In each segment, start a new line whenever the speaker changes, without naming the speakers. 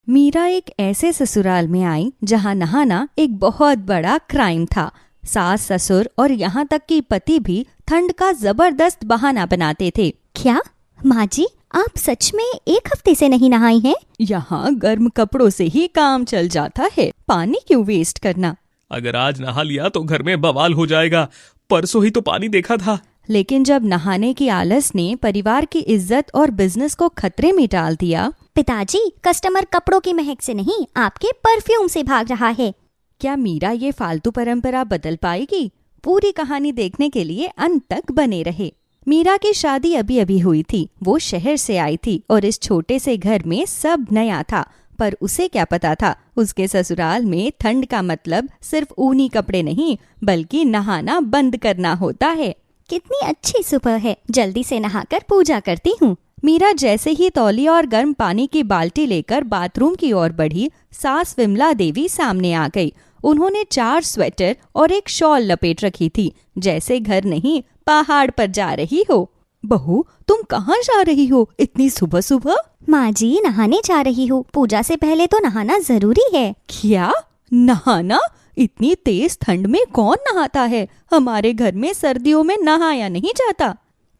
मीरा एक ऐसे ससुराल में आई जहाँ नहाना एक बहुत बड़ा क्राइम था। सास ससुर और यहाँ तक कि पति भी ठंड का जबरदस्त बहाना बनाते थे।
क्या माँ जी, आप सच में 1 हफ्ते से नहीं नहाई हैं?
यहाँ गर्म कपड़ों से ही काम चल जाता है, पानी क्यों वेस्ट करना।
अगर आज नहा लिया तो घर में बवाल हो जाएगा। परसों ही तो पानी देखा था।
लेकिन जब नहाने की आलस ने परिवार की इज्जत और बिजनेस को खतरे में डाल दिया।
पिताजी, कस्टमर कपड़ों की महक से नहीं, आपके परफ्यूम से भाग रहा है।
क्या मीरा ये फालतू परंपरा बदल पाएगी? पूरी कहानी देखने के लिए अंत तक बने रहे। मीरा की शादी अभी अभी हुई थी। वो शहर से आई थी और इस छोटे से घर में सब नया था। पर उसे क्या पता था, उसके ससुराल में ठंड का मतलब सिर्फ ऊनी कपड़े नहीं बल्कि नहाना बंद करना होता है।
कितनी अच्छी सुबह है, जल्दी से नहाकर पूजा करती हूँ।
मीरा जैसे ही तौलिया और गर्म पानी की बाल्टी लेकर बाथरूम की ओर बढ़ी, सास विमला देवी सामने आ गई। उन्होंने 4 स्वेटर और एक शॉल लपेट रखी थी, जैसे घर नहीं पहाड़ पर जा रही हो। बहू, तुम कहाँ जा रही हो इतनी सुबह सुबह?
माँ जी, नहाने जा रही हूँ। पूजा से पहले तो नहाना जरूरी है।
क्या नहाना? इतनी तेज ठंड में कौन नहाता है? हमारे घर में सर्दियों में नहाया नहीं जाता।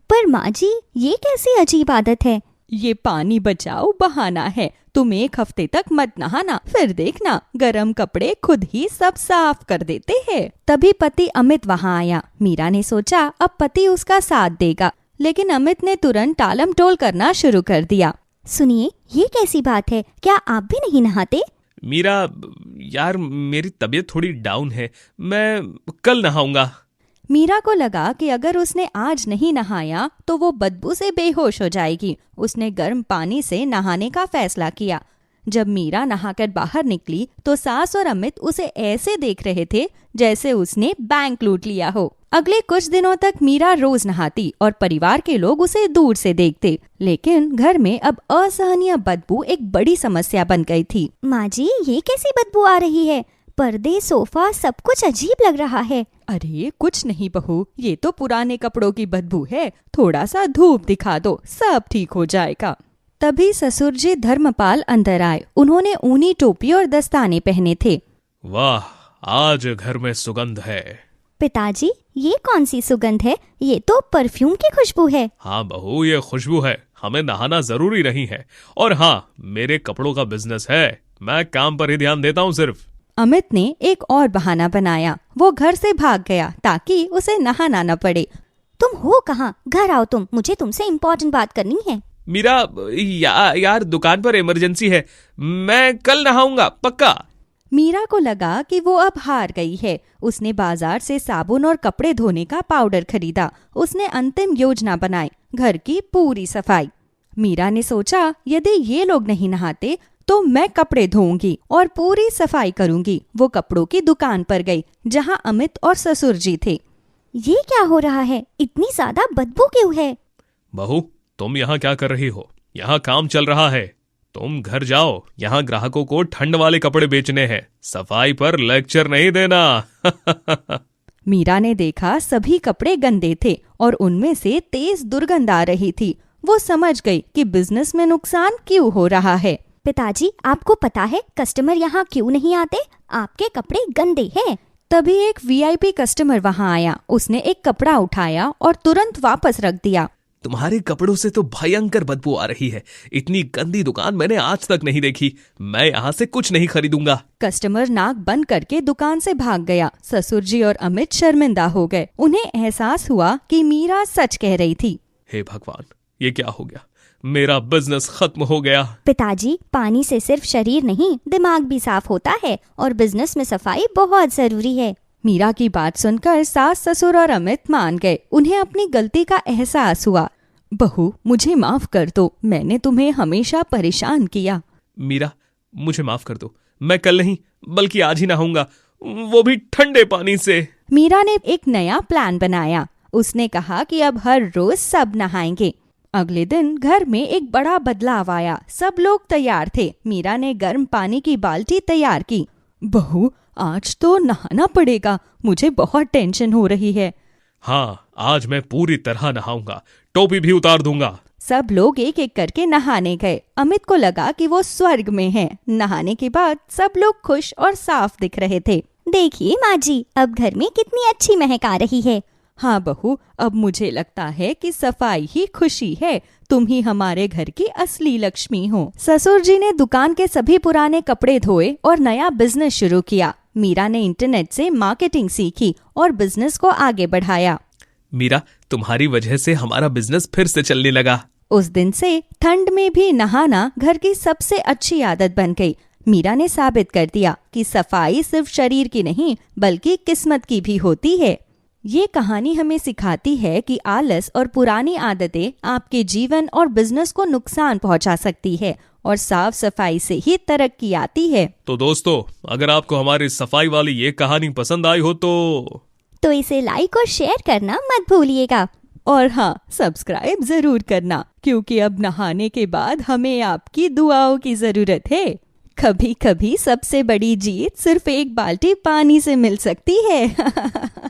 पर माँ जी, ये कैसी अजीब आदत है?
ये पानी बचाओ बहाना है। तुम 1 हफ्ते तक मत नहाना, फिर देखना गरम कपड़े खुद ही सब साफ कर देते हैं। तभी पति अमित वहाँ आया। मीरा ने सोचा अब पति उसका साथ देगा, लेकिन अमित ने तुरंत टालम टोल करना शुरू कर दिया।
सुनिए, ये कैसी बात है? क्या आप भी नहीं नहाते?
मीरा, यार मेरी तबीयत थोड़ी डाउन है, मैं कल नहाऊंगा।
मीरा को लगा कि अगर उसने आज नहीं नहाया तो वो बदबू से बेहोश हो जाएगी। उसने गर्म पानी से नहाने का फैसला किया। जब मीरा नहाकर बाहर निकली तो सास और अमित उसे ऐसे देख रहे थे जैसे उसने बैंक लूट लिया हो। अगले कुछ दिनों तक मीरा रोज नहाती और परिवार के लोग उसे दूर से देखते, लेकिन घर में अब असहनीय बदबू एक बड़ी समस्या बन गई थी।
माँ जी, ये कैसी बदबू आ रही है? पर्दे, सोफा, सब कुछ अजीब लग रहा है।
अरे कुछ नहीं बहू, ये तो पुराने कपड़ों की बदबू है। थोड़ा सा धूप दिखा दो, सब ठीक हो जाएगा। तभी ससुर जी धर्मपाल अंदर आए। उन्होंने ऊनी टोपी और दस्ताने पहने थे।
वाह, आज घर में सुगंध है।
पिताजी, ये कौन सी सुगंध है? ये तो परफ्यूम की खुशबू है।
हाँ बहू, ये खुशबू है। हमें नहाना जरूरी नहीं है। और हाँ, मेरे कपड़ों का बिजनेस है, मैं काम पर ही ध्यान देता हूँ सिर्फ।
अमित ने एक और बहाना बनाया। वो घर से भाग गया ताकि उसे नहाना न पड़े।
तुम हो कहाँ? घर आओ तुम, मुझे तुमसे इम्पोर्टेंट बात करनी है।
मीरा, यार दुकान पर इमरजेंसी है, मैं कल नहाऊंगा पक्का।
मीरा को लगा कि वो अब हार गई है। उसने बाजार से साबुन और कपड़े धोने का पाउडर खरीदा। उसने अंतिम योजना बनाई, घर की पूरी सफाई। मीरा ने सोचा यदि ये लोग नहीं नहाते तो मैं कपड़े धोऊंगी और पूरी सफाई करूंगी। वो कपड़ों की दुकान पर गई जहां अमित और ससुर जी थे।
ये क्या हो रहा है? इतनी ज्यादा बदबू क्यों है?
बहू, तुम यहाँ क्या कर रही हो? यहाँ काम चल रहा है, तुम घर जाओ। यहाँ ग्राहकों को ठंड वाले कपड़े बेचने हैं, सफाई पर लेक्चर नहीं देना।
मीरा ने देखा सभी कपड़े गंदे थे और उनमें से तेज दुर्गंध आ रही थी। वो समझ गई कि बिजनेस में नुकसान क्यों हो रहा है।
पिताजी, आपको पता है कस्टमर यहाँ क्यों नहीं आते? आपके कपड़े गंदे हैं।
तभी एक वीआईपी कस्टमर वहाँ आया। उसने एक कपड़ा उठाया और तुरंत वापस रख दिया।
तुम्हारे कपड़ों से तो भयंकर बदबू आ रही है। इतनी गंदी दुकान मैंने आज तक नहीं देखी। मैं यहाँ से कुछ नहीं खरीदूंगा।
कस्टमर नाक बंद करके दुकान से भाग गया। ससुर जी और अमित शर्मिंदा हो गए। उन्हें एहसास हुआ कि मीरा सच कह रही थी।
हे भगवान, ये क्या हो गया? मेरा बिजनेस खत्म हो गया।
पिताजी, पानी से सिर्फ शरीर नहीं, दिमाग भी साफ होता है और बिजनेस में सफाई बहुत जरूरी है।
मीरा की बात सुनकर सास ससुर और अमित मान गए। उन्हें अपनी गलती का एहसास हुआ। बहू, मुझे माफ कर दो, मैंने तुम्हें हमेशा परेशान किया।
मीरा, मुझे माफ कर दो, मैं कल नहीं बल्कि आज ही नहाऊंगा, वो भी ठंडे पानी से।
मीरा ने एक नया प्लान बनाया। उसने कहा कि अब हर रोज सब नहाएंगे। अगले दिन घर में एक बड़ा बदलाव आया। सब लोग तैयार थे। मीरा ने गर्म पानी की बाल्टी तैयार की। बहू, आज तो नहाना पड़ेगा, मुझे बहुत टेंशन हो रही है।
हाँ, आज मैं पूरी तरह नहाऊंगा, टोपी भी उतार दूंगा।
सब लोग एक एक करके नहाने गए। अमित को लगा कि वो स्वर्ग में है। नहाने के बाद सब लोग खुश और साफ दिख रहे थे।
देखिए माँ जी, अब घर में कितनी अच्छी महक आ रही है।
हाँ बहू, अब मुझे लगता है कि सफाई ही खुशी है। तुम ही हमारे घर की असली लक्ष्मी हो। ससुर जी ने दुकान के सभी पुराने कपड़े धोए और नया बिजनेस शुरू किया। मीरा ने इंटरनेट से मार्केटिंग सीखी और बिजनेस को आगे बढ़ाया।
मीरा, तुम्हारी वजह से हमारा बिजनेस फिर से चलने लगा।
उस दिन से ठंड में भी नहाना घर की सबसे अच्छी आदत बन गई। मीरा ने साबित कर दिया कि सफाई सिर्फ शरीर की नहीं बल्कि किस्मत की भी होती है। ये कहानी हमें सिखाती है कि आलस और पुरानी आदतें आपके जीवन और बिजनेस को नुकसान पहुंचा सकती है और साफ सफाई से ही तरक्की आती है।
तो दोस्तों, अगर आपको हमारी सफाई वाली ये कहानी पसंद आई हो
तो इसे लाइक और शेयर करना मत भूलिएगा।
और हाँ, सब्सक्राइब जरूर करना, क्योंकि अब नहाने के बाद हमें आपकी दुआओं की जरूरत है। कभी कभी सबसे बड़ी जीत सिर्फ एक बाल्टी पानी से मिल सकती है।